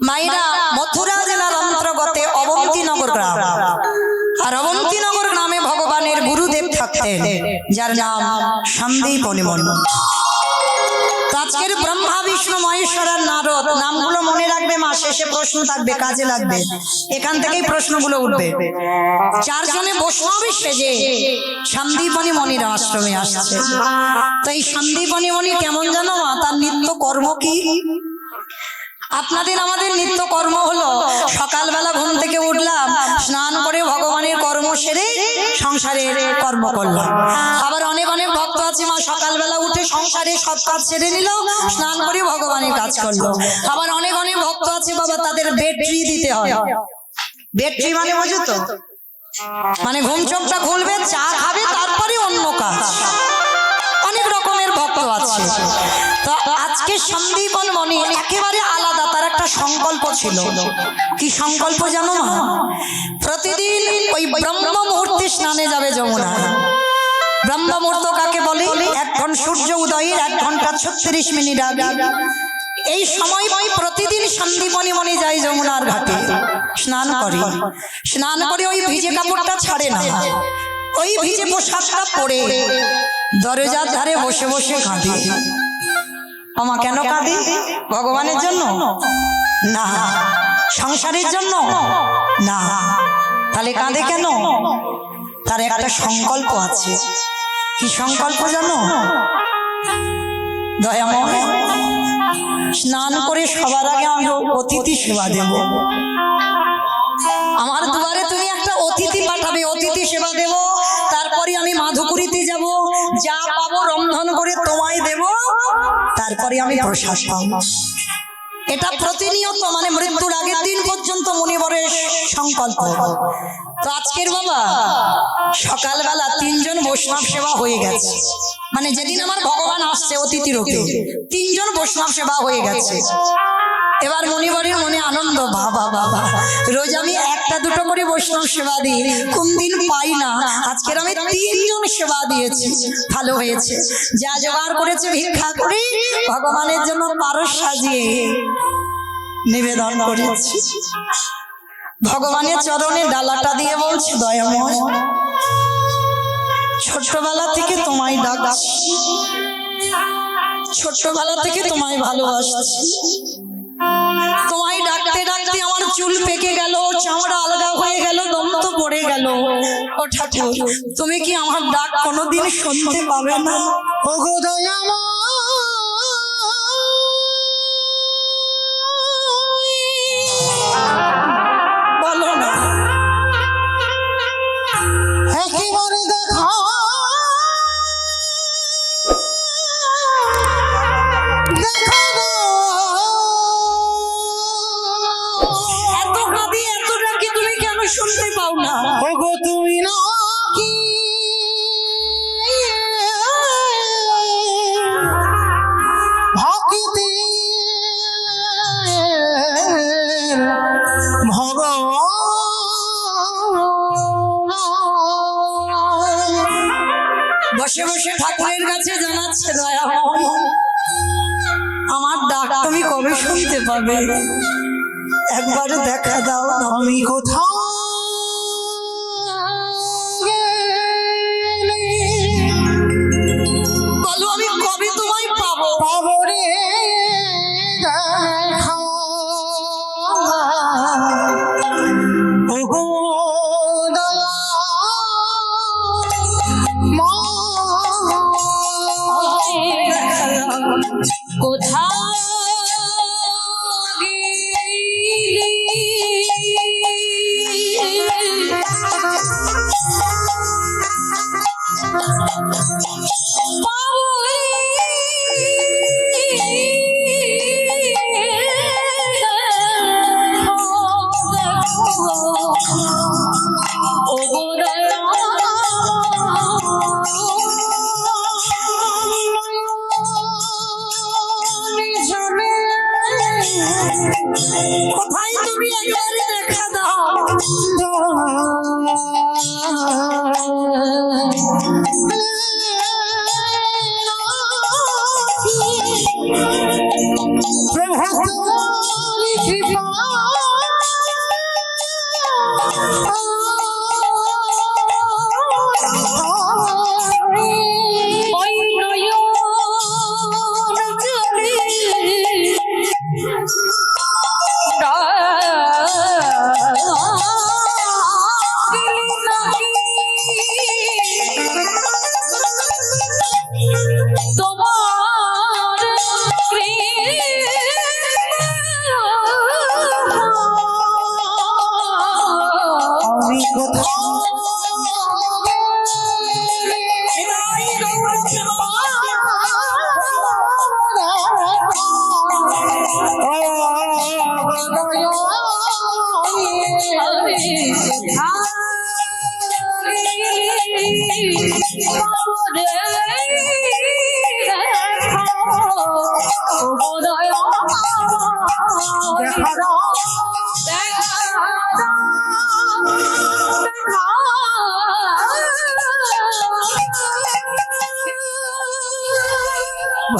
মায়েরা মথুরা জেলার অন্তর্গতে অবন্তীনগর গ্রাম, আর অবন্তীনগর গ্রামে ভগবানের গুরুদেব থাকতেন যার নাম সন্দীপনী মুনি। আজকের ব্রহ্মা বিষ্ণু মহেশ্বর আর নারদ নামগুলো মনে রাখবে, মা শেষে প্রশ্ন থাকবে, কাজে লাগবে, এখান থেকেই প্রশ্নগুলো উঠবে। চারজনে বৈষ্ণবী সেজে সন্দীপনী মুনির আশ্রমে আসছে। তো এই সন্দীপনী মুনি কেমন জানো মা? তার নিত্য কর্ম কি? আপনাদের আমাদের নিত্য কর্ম হলো সকালবেলা ঘুম থেকে উঠলাম, স্নান করে ভগবানের কর্ম সেরে সংসারের কর্ম করলাম। আবার অনেক অনেক ভক্ত আছে মা সকালবেলা উঠে সংসারে সব কাজ সেরে নিল, স্নান করে ভগবানের কাজ করলো। আবার অনেক অনেক ভক্ত আছে বাবা তাদের ব্যাটারি দিতে হয়। ব্যাটারি মানে বোঝো তো? মানে ঘুম চোখটা খুলবে, চা খাবে, তারপরে অন্য কাজ। অনেক রকমের ভক্ত আছে। তো আজকে সন্দীপন মুনি একেবারে আলাদা, তার একটা সংকল্প ছিল। কি সংকল্প জানো মা? প্রতিদিন ওই ব্রহ্ম মুহূর্তে স্নানে যাবে যমুনা। ব্রহ্ম মুহূর্ত কাকে বলে? এখন সূর্য উদয়ের 1 ঘন্টা 36 মিনিট আগে এই সময় প্রতিদিন সন্দীপনী মুনি যায় যমুনার ঘাটে, স্নান করে। স্নান করে ওই ভিজে কাপড়টা ছাড়ে না, ওই ভিজে পোশাকটা পরে দরজার ধারে বসে বসে কাঁদে। আমা কেন কাঁদে? ভগবানের জন্য না, সংসারের জন্য না। তাহলে কাঁদে কেন? তার একটা সংকল্প আছে। কি সংকল্প জানো? দয়াময়, স্নান করে সবার আগে আমি অতিথি সেবা দেব। আমার দুয়ারে তুমি একটা অতিথি পাঠাবে, অতিথি সেবা দেব। তারপরে আমি মাধুপুরীতে যাব, যা পাবো রন্ধন করে তোমায় দেব, তারপরে আমি প্রসাদ পাবো। এটা প্রতিনিয়ত, মানে মৃত্যুর আগের দিন পর্যন্ত মুনিবরের সংকল্প। তো আজকের বাবা সকালবেলা 3 জন বৈষ্ণব সেবা হয়ে গেছে। মানে যেদিন আমার ভগবান আসছে অতিথি রূপে 3 জন বৈষ্ণব সেবা হয়ে গেছে। এবার মুনিবরের মনে আনন্দ, বাবা বাবা রোজ আমি 1টা 2টো করে বৈষ্ণব সেবা দিই, কোন দিন পাই না, আজকের আমি 3 জন সেবা দিয়েছি, ভালো হয়েছে। যা জোগাড় করেছে ভিক্ষা করে ভগবানের জন্য পারস সাজিয়ে নিবেদন করেছি। ভগবানের চরণে ডালাটা দিয়ে বলছে, দয়াময়, ছোটবেলা থেকে তোমায় ডাকছি, ছোটবেলা থেকে তোমায় ভালোবাসছি। তোমায় ডাকতে ডাকতে আমার চুল পেকে গেল, চামড়া আলগা হয়ে গেল, দম তো পড়ে গেল। ও ঠাকুর, তুমি কি আমার ডাক কোনোদিন শুনতে পাবে না? ওগো দয়াময়, বলো না, একেবারে দেখা শুনতে পাও না? ওগো তুমি না কি ভক্তি ভগবান বসে বসে ঠাকুরের কাছে জানাচ্ছে, দয়াময়, আমার ডাক তুমি কবে শুনতে পাবে? একবার দেখা দাও। আমি কোথাও বলো, আমি কবে তোমায় পাবো? পাবো রে দেখা, ওগো দয়া কোথাও কোথায় তুমি একবারে দেখা দাও। প্রভু কৃপা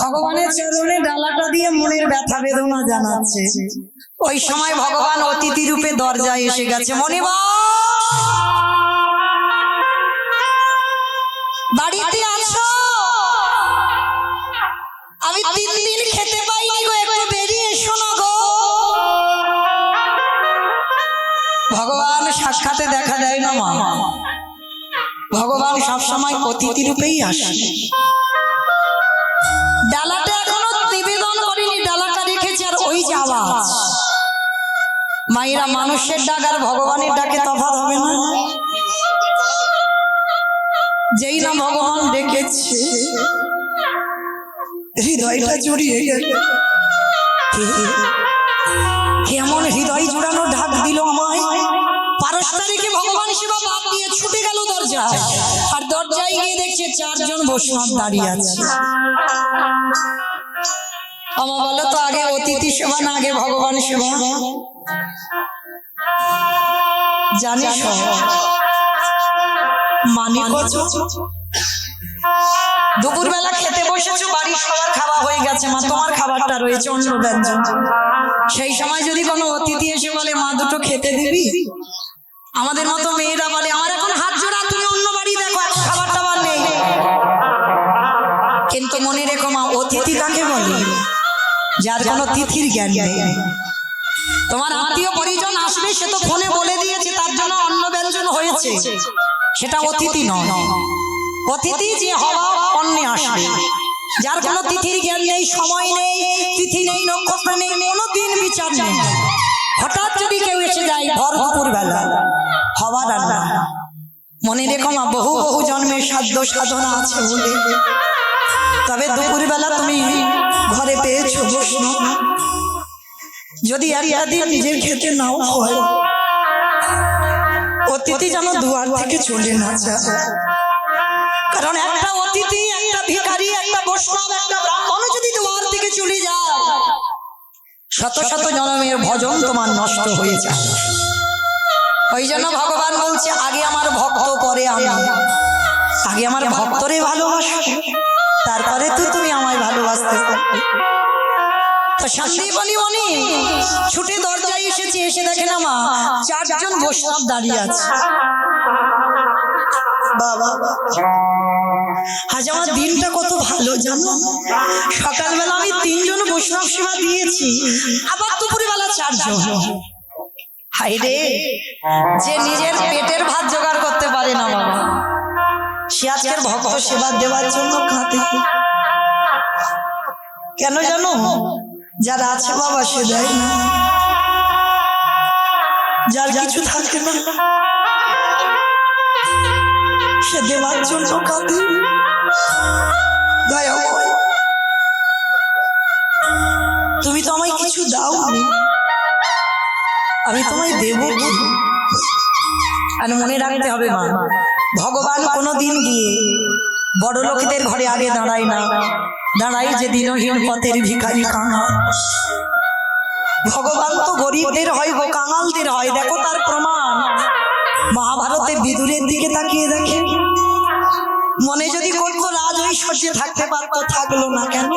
ভগবানের চরণে ডালাটা দিয়ে মনের ব্যথা বেদনা জানাচ্ছে। ওই সময় ভগবান অতিথি রূপে দরজায় এসে গেছে। মণিবা বাড়িতে আছো? আমি 3 দিন খেতে পাইনি গো, একটু বেরিয়ে এসো না গো। ভগবান সাক্ষাতে দেখা দেয় না মা, ভগবান সবসময় অতিথি রূপেই আসে। ডালাটা এখনো নিবেদন করেনি, ডালাটা রেখেছে। আর ওই যে আওয়াজ, মায়েরা মানুষের ডাক আর ভগবানের ডাকে তফাৎ হবে না। যেই না ভগবান ডেকেছে, হৃদয়টা জড়িয়ে গেল। কেমন হৃদয় জোড়ানো ডাক দিল আমায়। পারস্তা রেখে ভগবান সেবা বাদ দিয়ে ছুটে গেল দরজায়। আর দরজায় গিয়ে দেখছে 4 জন বৈষ্ণব দাঁড়িয়ে আছে। আমার বলো তো, আগে অতিথি সেবা না আগে ভগবান সেবা? জানিস মানিক দুপুর বেলা খেতে বসেছো, বাড়ির সবার খাওয়া হয়ে গেছে, মা তোমার খাবারটা রয়েছে অন্য ব্যঞ্জন। সেই সময় যদি কোনো অতিথি এসে বলে মা দুটো খেতে দিবি, আমাদের মতো মেয়েরা বলে আমার এখন হাত জোড়া, তুমি অন্য বাড়ি দেখো, এখন খাবার টাবার নেই। কিন্তু মনে রেখো মা, অতিথি কাকে বলে? যার কোনো তিথির জ্ঞান নেই। তোমার আত্মীয় পরিজন আসবে, সে তো ফোনে বলে দিয়েছে তার জন্য অন্ন ব্যঞ্জন হয়েছে, সেটা অতিথি নয়। অতিথি যে হওয়া অন্নে আসবে, যার কোনো তিথির জ্ঞান নেই, সময় নেই, তিথি নেই, নক্ষত্র নেই, কোনো দিন বিচার নেই। হঠাৎ যদি কেউ এসে যায় ভর দুপুর বেলা, হওয়ার রান্না। মনে রেখো মা, বহু বহু জন্মের সাধ্য সাধনা আছে বলে তবে দুপুর বেলা তুমি ঘরে পেয়েছো বৈষ্ণব। যদি একটা দিন নিজের খেতে নাও হয়, অতিথি যেন দুয়ার থেকে চলে না যায়। কারণ একটা অতিথি, একটা ভিখারি, একটা বৈষ্ণব, একটা ব্রাহ্মণ যদি দুয়ার থেকে চলে যায়, শত শত জন্মের ভজন তোমার নষ্ট হয়ে যায়। ওই জন্য ভগবান বলছে আগে আমার ভক্ত, পরে আমি। আগে আমার ভক্তরে ভালোবাসো, তারপরে তো তুমি আমায় ভালোবাসতে পারবে। তো সন্দীপনী মনি ছুটে দরজায় এসেছে, এসে দেখে না মা 4 জন বৈষ্ণব দাঁড়িয়ে আছে। বাবা, আজ আমার দিনটা কত ভালো জানো। সকালবেলা আমি 3 জন বৈষ্ণব সেবা দিয়েছি, আবার দুপুরে বেলা 4 জন। হাই রে, যে নিজের পেটের ভাত জোগাড় করতে পারে না বাবা, সে আজকের ভক্ত সেবা দেওয়ার জন্য কাঁদে। কেন জানো? যারা আছে বাবা সে দেয় না, যার কিছু থাকে না সে দেওয়ার জন্য কাঁদে। দয়াময়, তুমি তো আমায় কিছু দাও, আমি তোমায় দেব কি? আর মনে রাখতে হবে মা, ভগবান কোনোদিন গিয়ে বড় লোকদের ঘরে আগে দাঁড়ায় না, দাঁড়াই যে দিনহীন পথের ভিখারি কাঙাল। ভগবান তো গরিবদের হয়, কাঙালদের হয়। দেখো তার প্রমাণ মহাভারতে বিদুরের দিকে তাকিয়ে দেখে। মনে যদি করতো রাজ ঐশ্বর্যে থাকতে পারতো, থাকলো না কেন?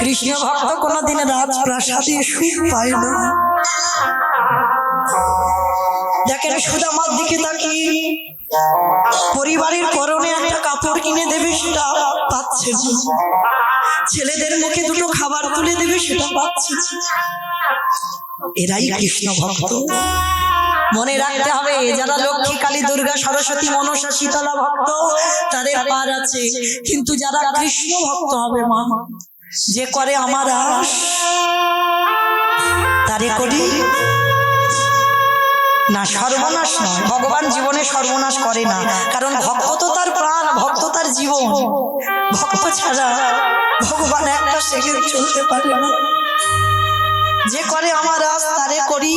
কৃষ্ণ ভক্ত কোনোদিন রাজপ্রাসাদে সুখ পায় না। দেখেন সুদামার দিকে তাকিয়ে পরিবারের পরনে একটা কাপড় কিনে দেবে, সেটা পাচ্ছে না। ছেলেদের মুখে দুটো খাবার তুলে দেবে, সেটা পাচ্ছে না। এরাই কৃষ্ণ ভক্ত। মনে রাখতে হবে, যারা লক্ষ্মী, কালী, দুর্গা, সরস্বতী, মনসা, শীতলা ভক্ত তাদের পার আছে, কিন্তু যারা কৃষ্ণ ভক্ত হবে মা, যে করে আমার আশ তারে করি না, সর্বনাশ নয়। ভগবান জীবনে সর্বনাশ করে না, কারণ ভক্ত তো তার প্রাণ, ভক্ত তার জীবন। ভক্ত ছাড়া ভগবান একটা সেকেন্ড চলতে পারে না। যে করে আমার আজ তারে করি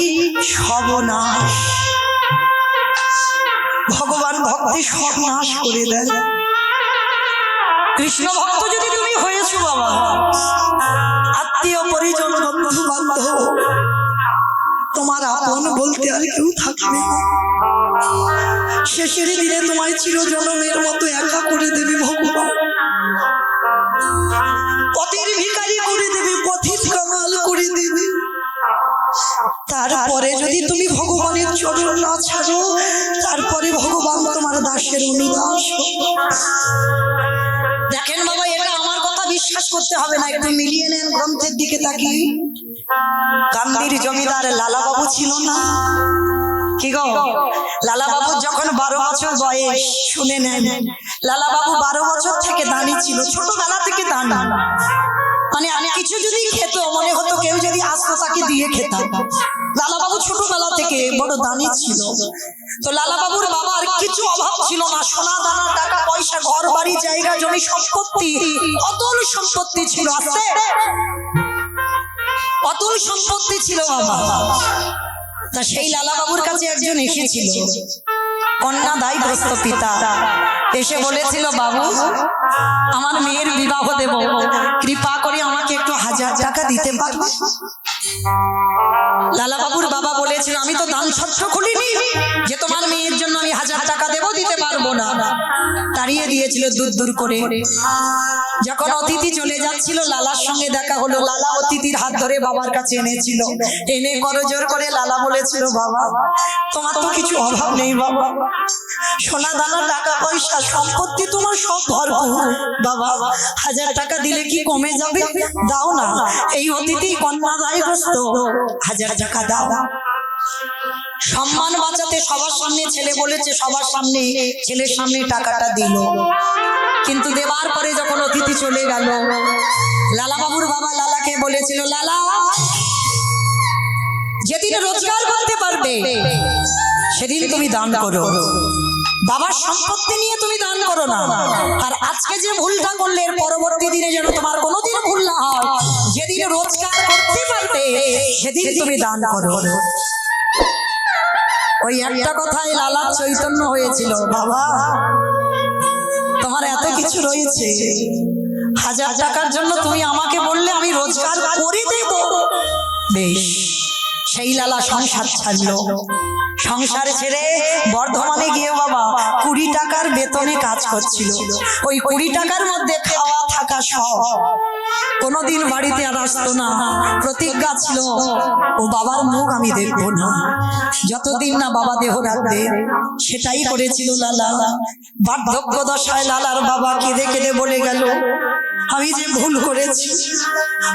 সর্বনাশ। ভগবান ভক্তি সব নাশ করে দেয়। কৃষ্ণ ভক্ত যদি তুমি হয়েছো বাবা, আত্মীয় পরিজন বন্ধু বান্ধব তোমার আপন বলতে আর কেউ থাকবে না। শেষের দিনে তোমায় চিরজনমের মতো একা করে দেবে ভগবান। পথের ভিখারি করে দেবে, পথের কামাল করে দেবে। তারপরে যদি তুমি ভগবানের চরণ না ছাড়ো, তারপরে ভগবান তোমার দাসের অনুদাস। দেখেন বাবা, এটা আমার কথা বিশ্বাস করতে হবে না, একটু মিলিয়ে নেন গ্রন্থের দিকে তাকিয়ে। কান্দির জমিদার লালা বাবু ছিল না কি গো? লালা বাবু যখন 12 বছর বয়স, শুনে নেন, লালা বাবু 12 বছর থেকে দানি ছিল, ছোটবেলা থেকে দানি। মানে আমি কিছু যদি খেত, মনে হতো কেউ যদি আসতো তাকে দিয়ে খেতাম। লালা বাবু ছোটবেলা থেকে বড় দানি ছিল। তো লালা বাবুর বাবার কিছু অভাব ছিল না, সোনা দানা টাকা পয়সা ঘর বাড়ি জায়গা জমি সম্পত্তি, অতল সম্পত্তি ছিল। আছে অতল সম্পত্তি ছিল বাবা। তা সেই লালা বাবুর কাছে একজন এসেছিল, কন্যা দায়গ্রস্ত পিতা, এসে বলেছিল, বাবু আমার মেয়ের বিবাহ দেব, কৃপা করে আমাকে একটু 1000 টাকা দিতে পারবে? লালা বাবুর বাবা বলেছিল, আমি তো দান ছত্র খুলিনি যে তোমার মেয়ের জন্য আমি 1000 টাকা দেব, দিতে পারবো না। তাড়িয়ে দিয়েছিল দূর দূর করে। যখন অতিথি চলে যাচ্ছিল, লালার সঙ্গে দেখা হলো। লালা অতিথির হাত ধরে বাবার কাছে এনেছিল, এনে করজোর করে লালা বলেছিল, বাবা তোমার তো কিছু অভাব নেই বাবা, সোনা দানা টাকা পয়সা সম্পত্তি তোমার সব ভরপুর, বাবা 1000 টাকা দিলে কি কমে যাবে? দাও না। এই অতিথি কন্যা দায়গ্রস্ত, 1000 টাকা দাও। সম্মান বাঁচাতে সবার সামনে ছেলে বলেছে, সবার সামনে ছেলের সামনে টাকাটা দিল। কিন্তু দেবার পরে যখন অতিথি চলে গেল, লালা বাবুর বাবা লালাকে বলেছিল, লালা যেদিন রোজগার করতে পারবে সেদিন তুমি দান করো, বাবার সম্পত্তি নিয়ে তুমি দান করো না। আর আজকে যে ভুলটা করলে, এর পরবর্তী দিনে যেন তোমার কোনোদিন ভুল না হয়। যেদিন রোজগার করতে পারবে সেদিন তুমি দান করো। ওই একটা কথায় লালার চৈতন্য হয়েছিল, বাবা তোমার এত কিছু রয়েছে, 1000 টাকার জন্য তুমি আমাকে বললে আমি রোজগার করে দেব। বেশ, সেই লালা সংসার ছাড়লো। সংসার ছেড়ে বর্ধমানে গিয়ে বাবা 20 টাকার বেতনে কাজ করছিল। ওই 20 টাকার মধ্যে খাওয়া থাকা সব। কোনোদিন বাড়িতে আর আসতো না। প্রতিজ্ঞা ছিল, ও বাবার মুখ আমি দেখবো না যতদিন না বাবা দেহ রাখবে। সেটাই করেছিল লালা। বার্ধক্য দশায় লালার বাবা কেঁদে কেঁদে বলে গেল, আমি যে ভুল করেছি,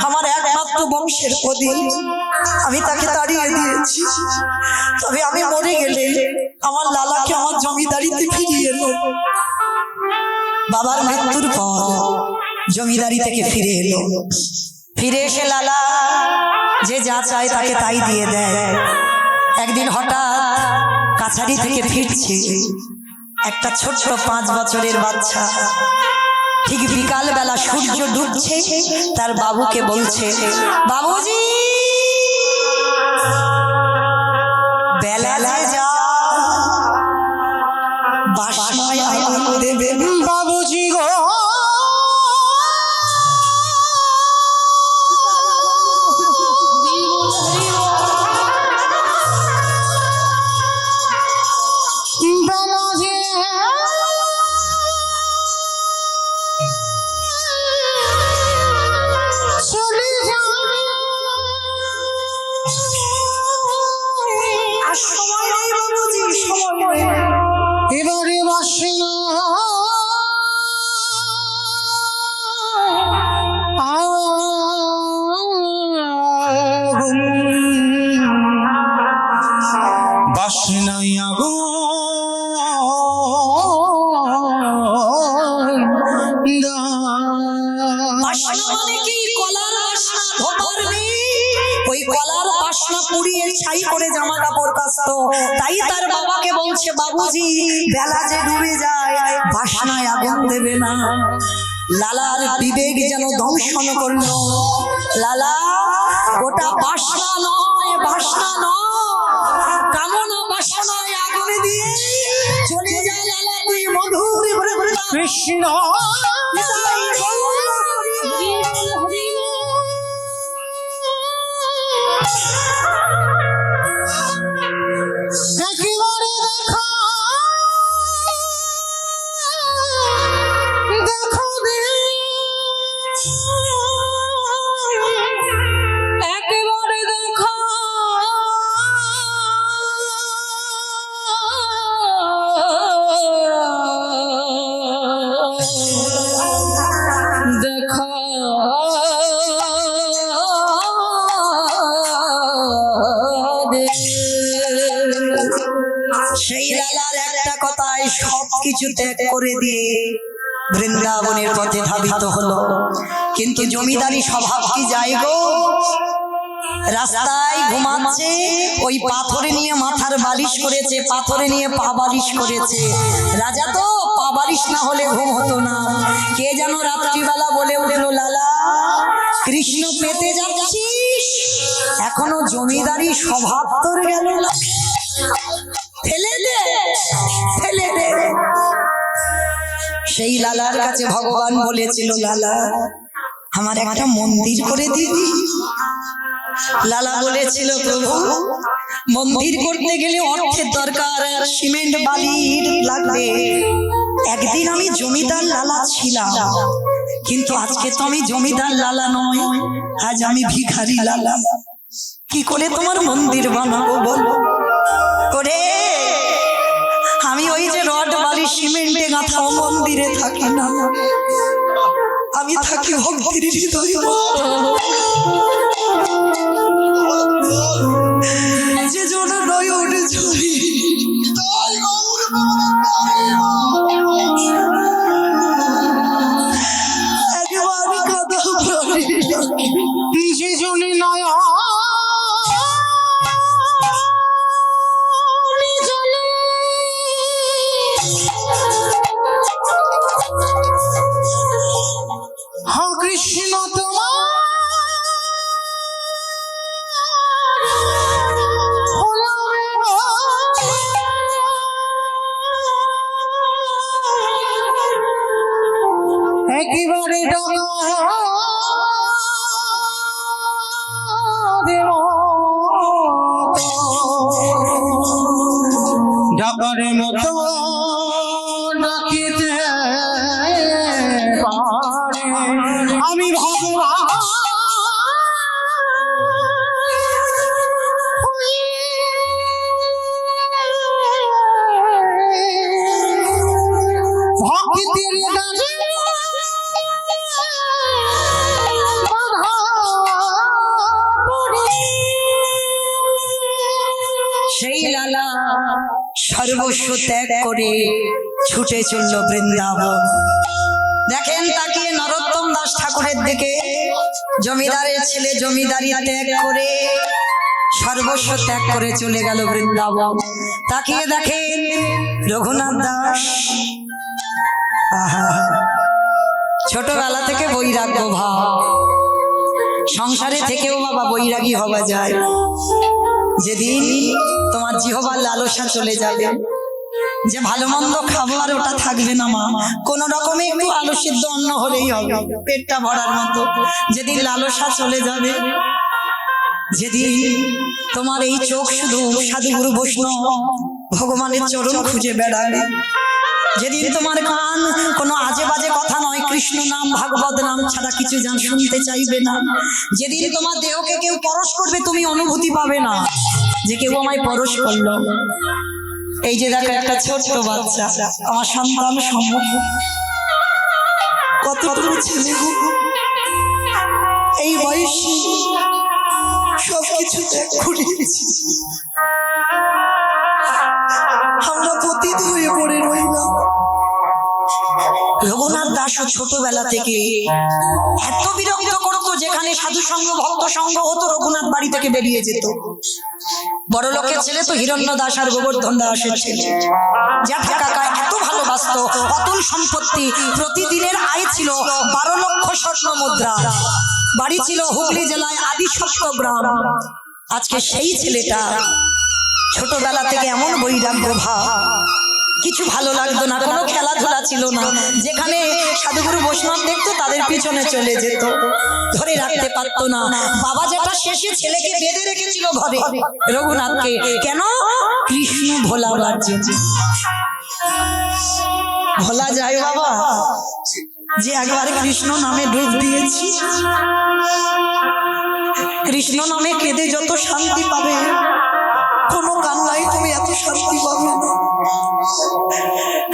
আমার একমাত্র বংশের প্রদীপ, আমি তাকে তাড়িয়ে দিয়েছি। তবে আমি মরে গেলে আমার লালাকে আমার জমিদারিতে ফিরিয়ে এলো। বাবার মৃত্যুর পর জমিদারি থেকে ফিরে এলো। ফিরে এসে লালা যে যা চায় তাকে তাই দিয়ে দেয়। একদিন হঠাৎ কাছারি থেকে ফিরছে একটা ছোট্ট 5 বছরের বাচ্চা। ঠিক বিকাল বেলা সূর্য ডুবছে, তার বাবুকে বলছে, বাবুজি বেলা যা বাসনায় আগুন দেবে। বাবুজি গো এবারে বাসনা বাসনাই আগো পুড়িয়ে ছাই করে জামা কাপড় কাচতো। তাই তার বাবাকে বলছে, বাবুজি বেলা যে ডুবে যায় বাসনায় আগুন দেবে না। লালার বিবেক যেন দংশন করলো। লালা ওটা বাসনা নয়, বাসনা নয়, কামনা বাসনায় আগুনে দিয়ে চলে যা লালা, তুই মধুর কৃষ্ণ একেবারে দেখো একেবারে দেখো দেখো সেই লালার একটা কথায় সবকিছু ত্যাগ করে দিয়ে বৃন্দাবনের পথে ধাবিত হলো। কিন্তু জমিদারি স্বভাব কি যায় গো, রাস্তায় ঘুমাচ্ছে, ওই পাথরে নিয়ে মাথার বালিশ করেছে, পাথরে নিয়ে পা বালিশ করেছে। রাজা তো পা বালিশ না হলে ঘুম হতো না। কে যেন রাত্রিবেলা বলে উঠলো, লালা কৃষ্ণ পেতে যাচ্ছিস, এখনো জমিদারি স্বভাব তোর গেল না, ফেলে দে, ফেলে দে। সেই লালার কাছে ভগবান বলেছিল, লালা আমার একটা মন্দির করে দিবি। লালা বলেছিল, প্রভু মন্দির করতে গেলে অর্থের দরকার, সিমেন্ট বালির লাগবে। একদিন আমি জমিদার লালা ছিলাম, কিন্তু আজকে তো আমি জমিদার লালা নয়, আজ আমি ভিখারি লালা। কি করে তোমার মন্দির বানাবো বলো? ওরে আমি ওই যে রড বালি সিমেন্টে গাঁথা মন্দিরে থাকি না, আমি থাকি ভক্তির হৃদয়। যে জন্য নয় ওঠে চলি, একেবারে কাদা যে জনে নয় কৃষ্ণ তোমার একেবারে ডাকারের মতো ডাকিতে পারে আমি ভগবান ভক্তির গানে সেই লালা সর্বস্ব ত্যাগ করে ছুটে চলল বৃন্দাবন। দেখেন তাকিয়ে নরোত্তম দাস ঠাকুরের দিকে, জমিদারের ছেলে জমিদারি ত্যাগ করে সর্বস্ব ত্যাগ করে চলে গেল বৃন্দাবন। তাকিয়ে দেখেন রঘুনাথ দাস, আহা ছোটবেলা থেকে বৈরাগ্য ভাব, সংসারে থেকেও বাবা বৈরাগী হওয়া যায়। যেদিন তোমার জিহ্বার লালসা চলে যাবে, যে ভালো মন্দ খাবো আর ওটা থাকবে না মা, কোন রকমে একটু আলু সিদ্ধ অন্ন হলেই হবে পেটটা ভরার মতো, যেদিন লালসা চলে যাবে, যেদিন তোমার এই চোখ শুধু সাধু গুরু বৈষ্ণব ভগবানের চরণ খুঁজে বেড়াবে, যেদিন তোমার কান কোনো আজে বাজে কথা নয়, কৃষ্ণ নাম ভাগবত নাম ছাড়া কিছু শুনতে চাইবে না, যেদিন তোমার দেহকে কেউ পরশ করবে তুমি অনুভূতি পাবে না যে কেউ আমায় পরশ করলো। এই যে দেখো একটা ছোট্ট বাচ্চা, আমার সন্তান সম্ভব কতটুকু ছেলে, এই বয়সে সবকিছু ত্যাগ করেছি, আমরা পতিত হয়ে পড়ে রইলাম। রঘুনাথ দাসও ছোটবেলা থেকে এত বিরক্ত করতো, যেখানে সাধু সঙ্গ ভক্ত সঙ্গ হতো রঘুনাথ বাড়ি থেকে বেরিয়ে যেত। বড় লোকের ছেলে তো হিরণ্য দাস আর গোবর্ধন দাসের ছেলে। জ্যাঠা কাকা এত ভালোবাসতো, অতুল সম্পত্তি, প্রতিদিনের আয় ছিল 12 লক্ষ স্বর্ণ মুদ্রা। বাড়ি ছিল হুগলি জেলায় আদি সপ্তগ্রাম। আজকে সেই ছেলেটা ছোটবেলা থেকে এমন বৈরাগ্য ভাব, কিছু ভালো লাগতো না, কোনো খেলাধুলা ছিল না। যেখানে সাধুগুরু বৈষ্ণব দেখতো তাদের পিছনে চলে যেত, ধরে রাখতে পারতো না। বাবা যেটা শেষে ছেলেকে বেঁধে রেখেছিল ঘরে, রঘুনাথকে, কেন? কৃষ্ণ ভোলাবার জন্য। ভোলা যায় বাবা যে একবার কৃষ্ণ নামে ডুব দিয়েছি, কৃষ্ণ নামে কেঁদে যত শান্তি পাবে, কোনো কান্নায় তুমি এত শান্তি পাবে না।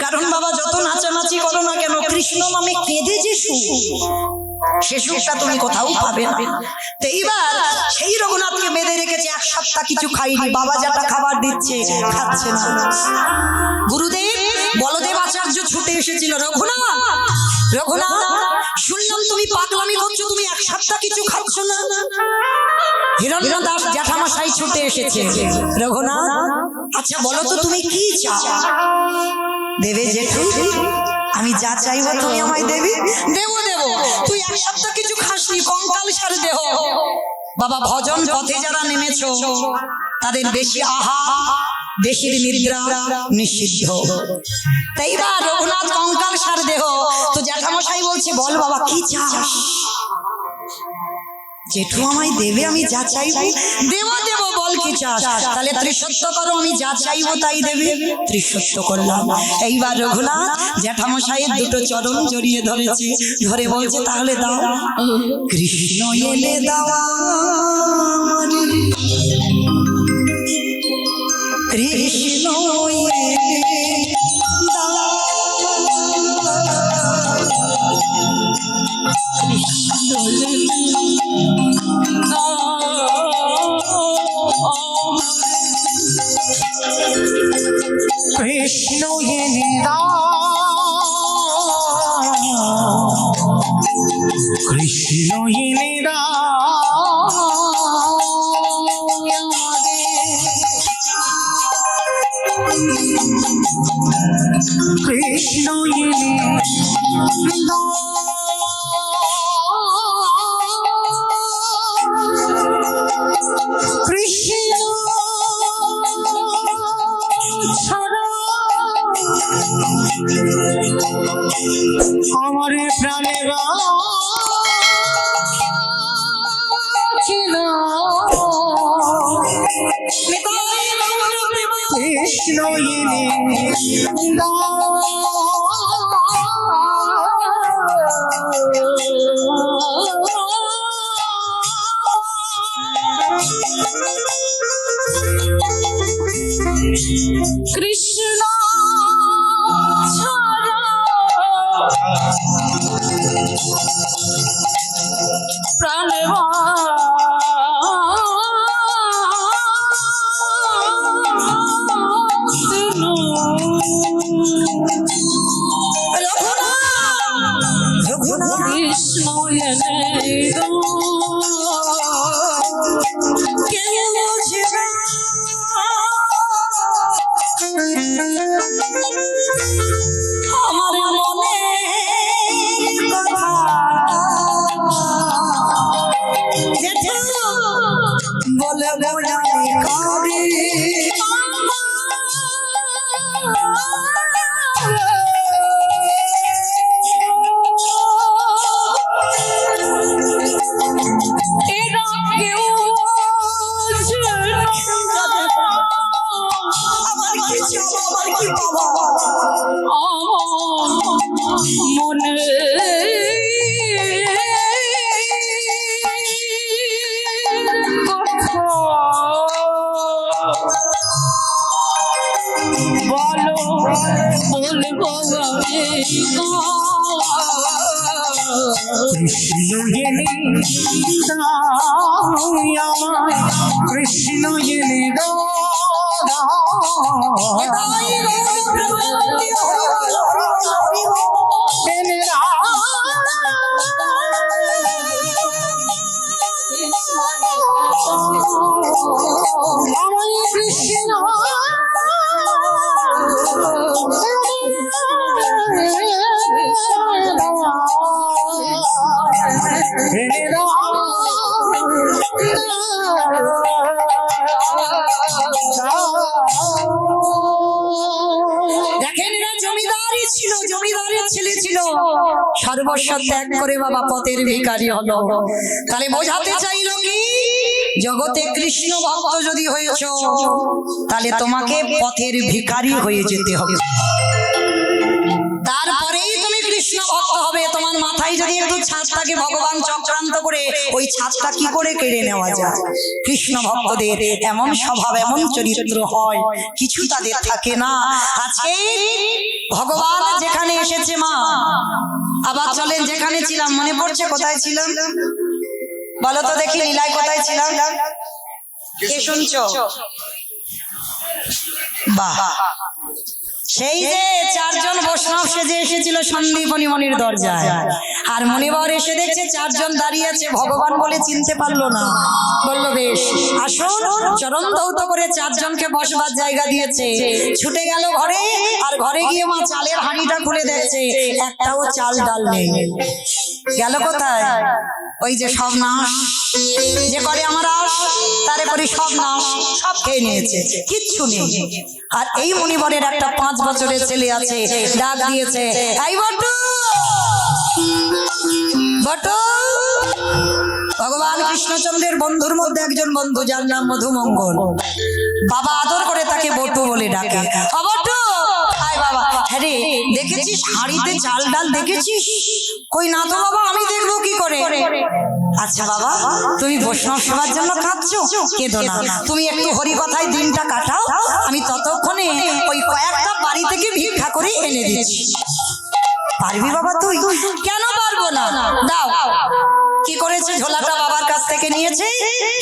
কারণ বাবা যত নাচানাচি করো না কেন, কৃষ্ণ নামে কেঁদে যে সুখ, সে সুখটা তুমি কোথাও পাবে না। তো এইবার সেই রঘুনাথকে বেঁধে রেখেছে, 1 সপ্তাহ কিছু খাইনি। বাবা যেটা খাবার দিচ্ছে খাচ্ছে না। গুরুদেব বলদেব আচার্য ছুটে এসেছিল, রঘুনাথ রঘুনাথ, শুনলাম তুমি পাগলামি করছো, তুমি 1 সপ্তাহ কিছু খাচ্ছ না। হিরণ্য দাস জ্যাঠামশাই ছুটে এসেছে, রঘুনাথ আচ্ছা বলো তো তুমি কি চাও? দেবে জেঠু, আমি যা চাইবো তুমি আমায় দেবে? দেবো দেবো। তুই 1 সপ্তাহ কিছু খাসনি, কঙ্কাল সার দেহ। বাবা ভজন পথে যারা নেমেছো তাদের বেশি আহা, বেশি নিদ্রা নিষিদ্ধ। তাই বা রঘুনাথ কঙ্কাল সার দেহ। তো জ্যাঠামশাই বলছে, বল বাবা কি চাস? জেঠু আমায় দেবে, আমি যা চাইবো দেবো দেবো, বল কি চাস? তাহলে ত্রিসত্য করো, আমি যা চাইবো তাই দেবে। ত্রিসত্য করলাম। এইবার রঘুনাথ জ্যাঠামশাইয়ের 2টো চরণ জড়িয়ে ধরেছে, ধরে বলছে তাহলে দাও। কৃষ্ণ এলে দাও, কৃষ্ণ কৃষ্ণ এনে দাও, কৃষ্ণ এনে দাও, কৃষ্ণ এনে দাও, কৃষ্ণ ছাড়া আমার প্রাণে ছিল। কৃষ্ণ এনে দাও, কৃষ্ণ ছাড়া প্রাণে কৃষ্ণ এনে দাও, আমার মনে কথা জেঠু বলে বোঝাই কবি, মনে বলো বলবো কৃষ্ণ এনে দাও আমায়, কৃষ্ণ এনে দাও, এনে দাও আমায় সর্বস্ব ত্যাগ করে বাবা পথের ভিখারি হলো। তাহলে বোঝাতে চাইল কি, জগতে কৃষ্ণ ভক্ত যদি হয়েছো তাহলে তোমাকে পথের ভিখারি হয়ে যেতে হবে, তারপরেই তুমি কৃষ্ণ ভক্ত হবে। তোমার মাথায় যদি একটু ছাদ থাকে, ভগবান চক্রান্ত করে ওই ছাদটা কি করে কেড়ে নেওয়া যায়। কৃষ্ণ ভক্তদের এমন স্বভাব, এমন চরিত্র হয়, কিছু তাদের থাকে না। আজকে ভগবান যেখানে এসেছে মা, আবার চলেন যেখানে ছিলাম, মনে পড়ছে কোথায় ছিলাম বলো তো দেখি, লীলায় কোথায় ছিলাম, কে শুনছো? বাহ, সেই যে চারজন বৈষ্ণব সেজে এসেছিল সন্দীপনী মনির দরজায়, আর মনিবর এসে দেখছে চারজন দাঁড়িয়ে আছে, ভগবান বলে চিনতে পারলো না। বললো বেশ আসুন, চরণ ধৌত করে চারজনকে বসবার জায়গা দিয়েছে। ছুটে গেল ঘরে, আর ঘরে গিয়ে মা চালের হাঁড়িটা খুলে দেখছে একটাও চাল ডাল নেই। গেল কোথায়? ওই যে সব নাশ যে করে আমার আস, তারে করে সব নাশ, সব খেয়ে নিয়েছে, কিচ্ছু নেই। আর এই মনিবরের একটা 5 বছরের ছেলে আছে, ডাক দিয়েছে, এই বটু বটু। ভগবান কৃষ্ণচন্দ্রের বন্ধুর মধ্যে একজন বন্ধু, যার নাম মধুমঙ্গল। বাবা আদর করে তাকে বটু বলে ডাকে। বটু আয় বাবা। হ্যাঁ রে, দেখেছিস হাঁড়িতে চাল ডাল দেখেছিস? কই না তো বাবা, আমি দেখবো কি করে। আচ্ছা বাবা, তুমি বৈষ্ণব সেবার জন্য কাঁদছো, কেঁদো না, তুমি একটু হরি কথায় দিনটা কাটাও, আমি ততক্ষণে ওই কয়েকটা বাড়ি থেকে ভিক্ষা করে এনে দিচ্ছি। পারবি বাবা তুই? কেন পারবো না, দাও। কি করেছে, ঝোলাটা বাবার কাছ থেকে নিয়েছে,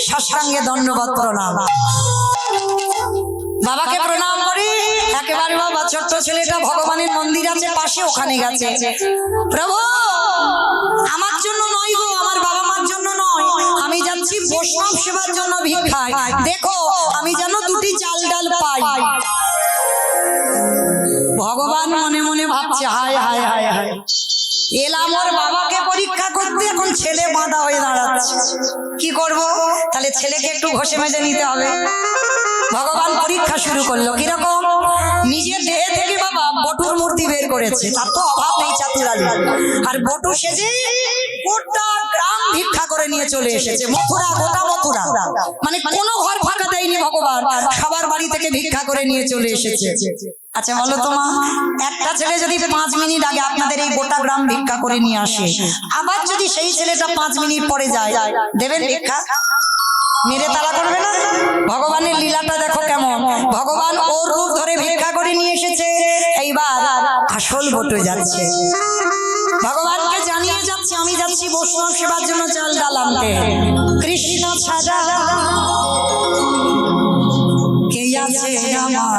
সাষ্টাঙ্গে দণ্ডবত প্রণাম। বাবাকে প্রণাম করে একেবারে বাবা ছোট্ট ছেলেটা ভগবানের মন্দির আছে পাশে, ওখানে গেছে। প্রভু আমার জন্য নয় গো, আমার বাবা মার জন্য নয়, আমি যাচ্ছি বৈষ্ণব সেবার জন্য ভিক্ষায়, দেখো আমি যেন 2টি চাল ডাল পাই। ভগবান মনে মনে ভাবছে, হায় হায় হায় হায়, এলাম ওর বাবাকে পরীক্ষা করতে, এখন ছেলে বাঁধা হয়ে দাঁড়াচ্ছে, কি করব? তাহলে ছেলেকে একটু ঘষে মেজে নিতে হবে। ভগবান পরীক্ষা শুরু করলো, কিরকম? নিজের দেহে থেকে বাবা বটুর মূর্তি বের করেছে, তার তো অভাব নেই চাতুরালি, আর বটু সেজে গোটা গ্রাম ভিক্ষা করে নিয়ে চলে এসেছে, মথুরা, গোটা মথুরা, মানে কোনো ঘর ফাঁকা দেয়নি ভগবান, সবার বাড়ি থেকে ভিক্ষা করে নিয়ে চলে এসেছে। আচ্ছা বলো তো মা, একটা ছেলে যদি 5 মিনিট আগে আপনাদের এই গোটা গ্রাম ভিক্ষা করে নিয়ে আসে, আবার যদি সেই ছেলেটা 5 মিনিট পরে যায়, দেবেন ভিক্ষা? মেরে তাড়া করবে না? ভগবানের লীলাটা দেখো কেমন, ভগবান ওর রূপ ধরে ভিক্ষা করে নিয়ে এসেছে, এইবার আসল বটে যাচ্ছে, ভগবানকে জানিয়ে যাচ্ছে আমি যাচ্ছি বৈষ্ণব সেবার জন্য চাল ডাল আনতে। কৃষ্ণ ছাড়া কে আছে আমার,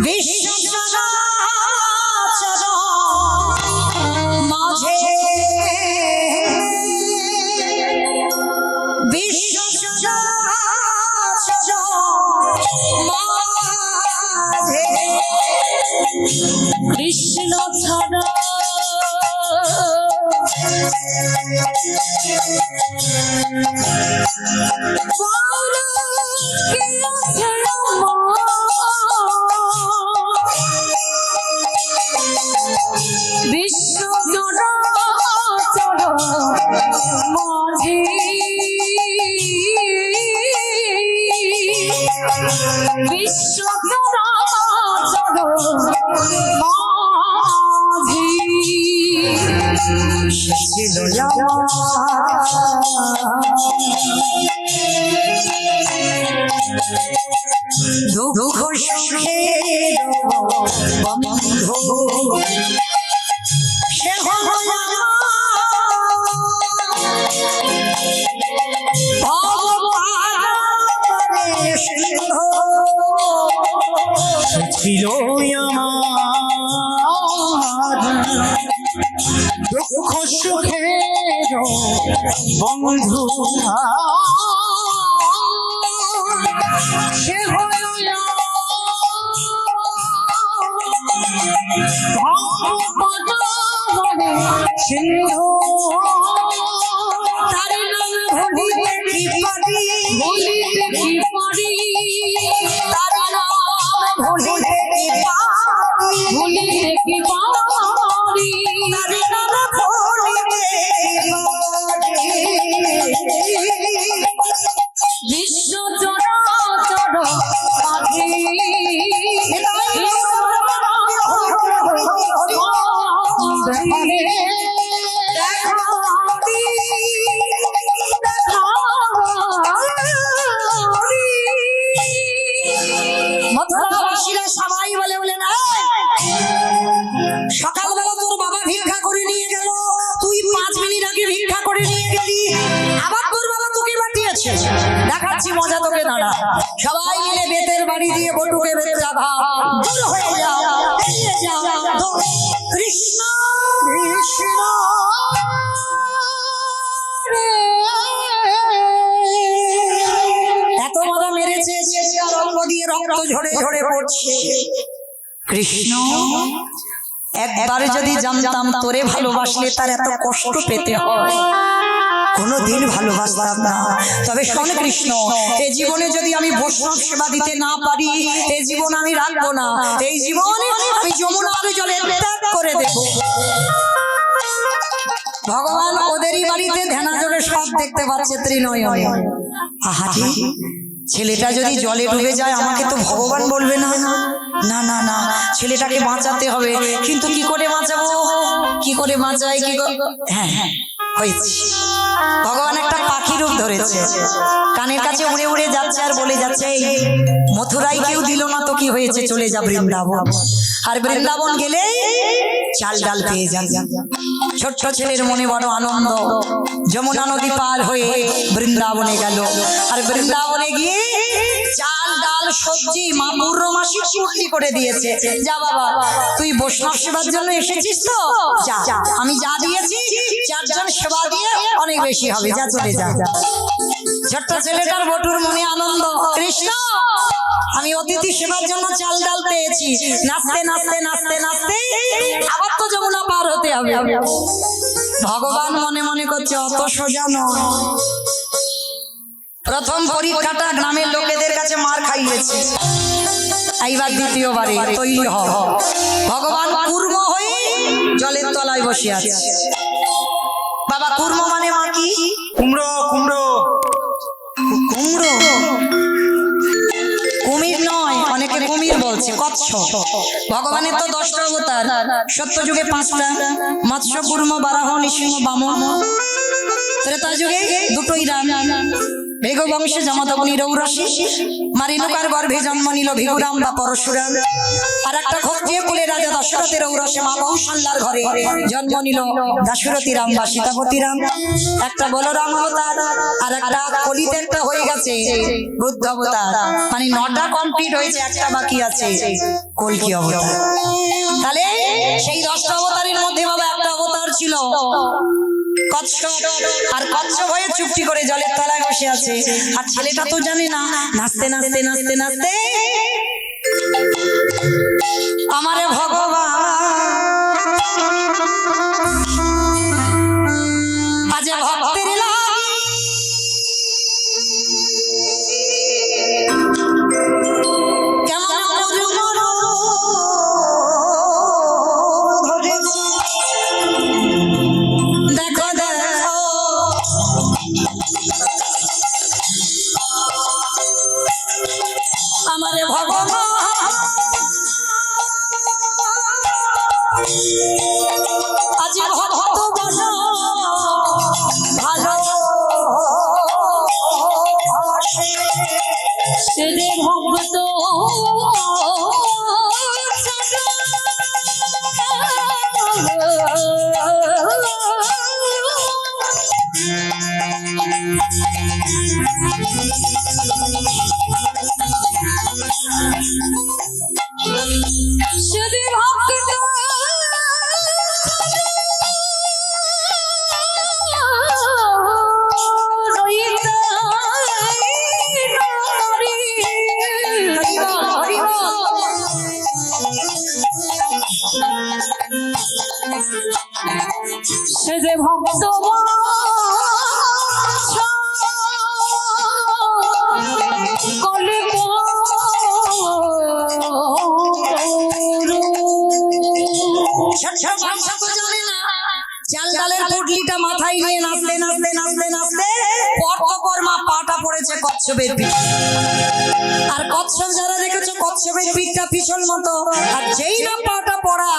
বিশ্ব চরাচর মাঝে, বিশ্ব চরাচর মাঝে কৃষ্ণ ছাড়া বিশ্ব চরাচর মাঝে বিশ্ব চরাচর মাঝে ছিল দুঃখ সুখের বন্ধু, সে ছিল আমার দুঃখ সুখের বন্ধু, সে তার নাম ভুলিতে কি পারি, ভুলিতে কি পারি, তার নাম ভুলিতে কি পারি। দিয়েছে, দেখাচ্ছি মজা তোকে দাঁড়া। সবাই মিলে বেতের বাড়ি দিয়ে বটুকে বেতের আঘাত দূর হয়ে যা, এড়িয়ে যা। দূর। কৃষ্ণ কৃষ্ণ এত মজা মেরেছে অঙ্গ দিয়ে রক্ত ঝরে ঝরে পড়ছে। কৃষ্ণ একবার যদি জানতাম তোরে ভালোবাসলে তার এত কষ্ট পেতে হয়, কোনোদিন ভালোবাসতাম না। তবে শোন কৃষ্ণ, এই জীবনে যদি আমি বৈষ্ণব সেবা দিতে না পারি, এই জীবন আমি রাখবো না। এই জীবনে আমি যমুনার জলে ত্যাগ করে দেব। ভগবান ওদেরই বাড়িতে ধ্যানা জলে সব দেখতে পাচ্ছে ত্রিনয়নে। আহারে, ছেলেটা যদি জলে ডুবে যায় আমাকে তো ভগবান বলবে না। না না না, ছেলেটাকে বাঁচাতে হবে। কিন্তু কি করে বাঁচাবো, কি করে বাঁচাই, কি হ্যাঁ হ্যাঁ হয়েছে। ভগবান একটা পাখি রূপ ধরেছে, কানের কাছে উড়ে উড়ে যাচ্ছে আর বলে যাচ্ছে, এই মথুরায় কেউ দিল না তো কি হয়েছে, চলে যা বৃন্দাবন। আর বৃন্দাবন গেলে চাল ডাল পেয়ে যান। ছোট্ট ছেলের মনে বড় আনন্দ। যমুনা নদী পার হয়ে বৃন্দাবনে গেল, আর বৃন্দাবনে গিয়ে চাল ডাল সবজি মা পূর্ণমাসী চুক্তি করে দিয়েছে। যা বাবা, তুই বৈষ্ণব সেবার জন্য এসেছিস তো যা, আমি যা দিয়েছি চারজন সেবা দিয়ে অনেক বেশি হবে, যা চলে যা। ছোট্ট ছেলেটার বটুর মনে আনন্দ, কৃষ্ণ আমি অতিথি সেবার জন্য চাল ডাল পেয়েছি। নাচতে নাচতে নাচতে নাচতে আবার তো যমুনা পার হতে হবে। ভগবান মনে মনে করছে অত সোজা নয়। প্রথম পরীক্ষাটা গ্রামের লোকেদের কাছে মার খাইয়েছে, এইবার দ্বিতীয়বারে তৈরি হ। ভগবান কুর্ম হয়ে জলের তলায় বসে আছে। বাবা কুর্ম মানে মা কি? কুমড়ো কুমড়ো কুমড়ো, কুমির নয়, অনেকে কুমির বলছে, কচ্ছপ। ভগবানের তো 10টা অবতার, সত্য যুগে 5টা, মৎস্য কুর্ম বারাহ নৃসিংহ বামন। ত্রেতা যুগে 2টোই রাম। ভৃগু বংশে জমদগ্নি রৌরসী, মারিনুকার গর্ভে জন্ম নিল ভিগুরাম বা পরশুরাম। আর একটা ক্ষত্রিয় কুলে রাজা দশরথের ঔরসে মা কৌশল্যার ঘরে জন্ম নিল দাশরথী রাম বা সীতাপতি রাম। একটা বলরাম অবতার, আর একটা কলিতে একটা হয়ে গেছে বুদ্ধ অবতার। মানে 9টা কমপ্লিট হয়েছে, একটা বাকি আছে কলকি অবতার। তাহলে সেই 10টা অবতারের মধ্যে বাবা একটা অবতার ছিল কচ্ছপ, আর কচ্ছপ হয়ে চুপটি করে জলের তলায় বসে আছে। আর ছেলেটা তো জানে না, নাচতে নাচতে নাচতে নাচতে আমারে ভগবান আজ ভক্তের আমারে ভগবান আজ ভক্ত বন ভালো সে যে ভক্ত শুধু ভক্ত সে যে ভক্ত চাল ডালের পুটলিটা মাথায় নিয়ে নাচতে নাচতে নাচতে নাচতে পর মা পাটা পড়েছে কচ্ছপের পিঠে। আর কচ্ছপ যারা দেখেছো, কচ্ছপের পিঠটা পিছল মতো, আর যেই না পাটা পড়া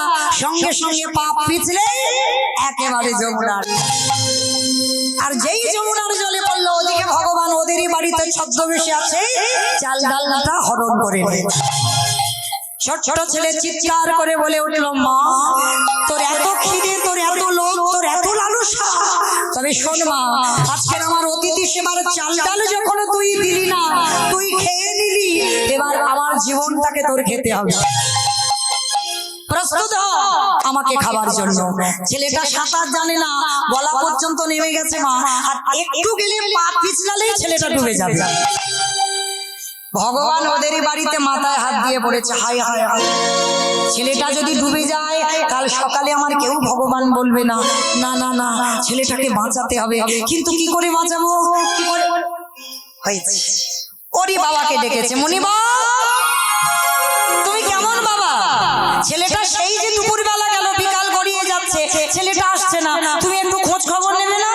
সঙ্গে সঙ্গে পা পিছলে একেবারে যমুনার। আর যেই যমুনার জলে পড়লো, ওদিকে ভগবান ওদেরই বাড়িতে ছদ্মবেশে আছে, চাল ডালটা হরণ করে নেয়। ছোট ছেলে চিৎকার করে বলে উঠল, মা তোর এত খিদে, তোর এত লোভ, তোর এত লালসা, তবে শোন মা, আজকের আমার অতিথি সেবার চাল ডাল যখন জীবনটাকে তোর খেতে হবে। প্রস্তুত হ আমাকে খাবার জন্য। ছেলেটা সাঁতার জানে না, গলা পর্যন্ত নেমে গেছে মা, আর একটু গেলে পা পিছলালেই ছেলেটা ডুবে যাবে। ভগবান ওদেরই বাড়িতে মাথায় হাত দিয়ে পড়েছে, হায় হায় হায়, ছেলেটা যদি ডুবে যায় কাল সকালে আমার কেউ ভগবান বলবে না। না না না, ছেলেটাকে বাঁচাতে হবে। কিন্তু কি করে বাঁচাবো? কি করে হয়েছে? ওরই বাবাকে ডেকেছে, মনিবা তুমি কেমন বাবা? ছেলেটা সেই যে দুপুর বেলা গেল, বিকাল গড়িয়ে যাচ্ছে, ছেলেটা আসছে না, তুমি একটু খোঁজ খবর নেবে না?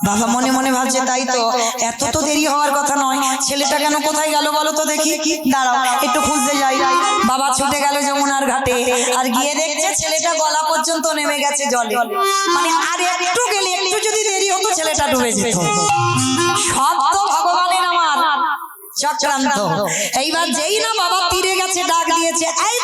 বাবা মনে মনে ভাবছে, তাই তো, এত তো দেরি হওয়ার কথা নয়, ছেলেটা কেন কোথায় গেল বলো তো দেখি, দাঁড়াও একটু খুঁজতে যাই। বাবা ছুটে গেল যমুনার ঘাটে, আর গিয়ে দেখছে ছেলেটা গলা পর্যন্ত নেমে গেছে জলে। মানে আর একটু গেলে, একটু যদি দেরি হতো ছেলেটা ডুবে যেত। সব তো ভগবানের আমার চক্রান্ত। এইবার যেই না বাবা তীরে গেছে, ডাক দিয়েছে, এই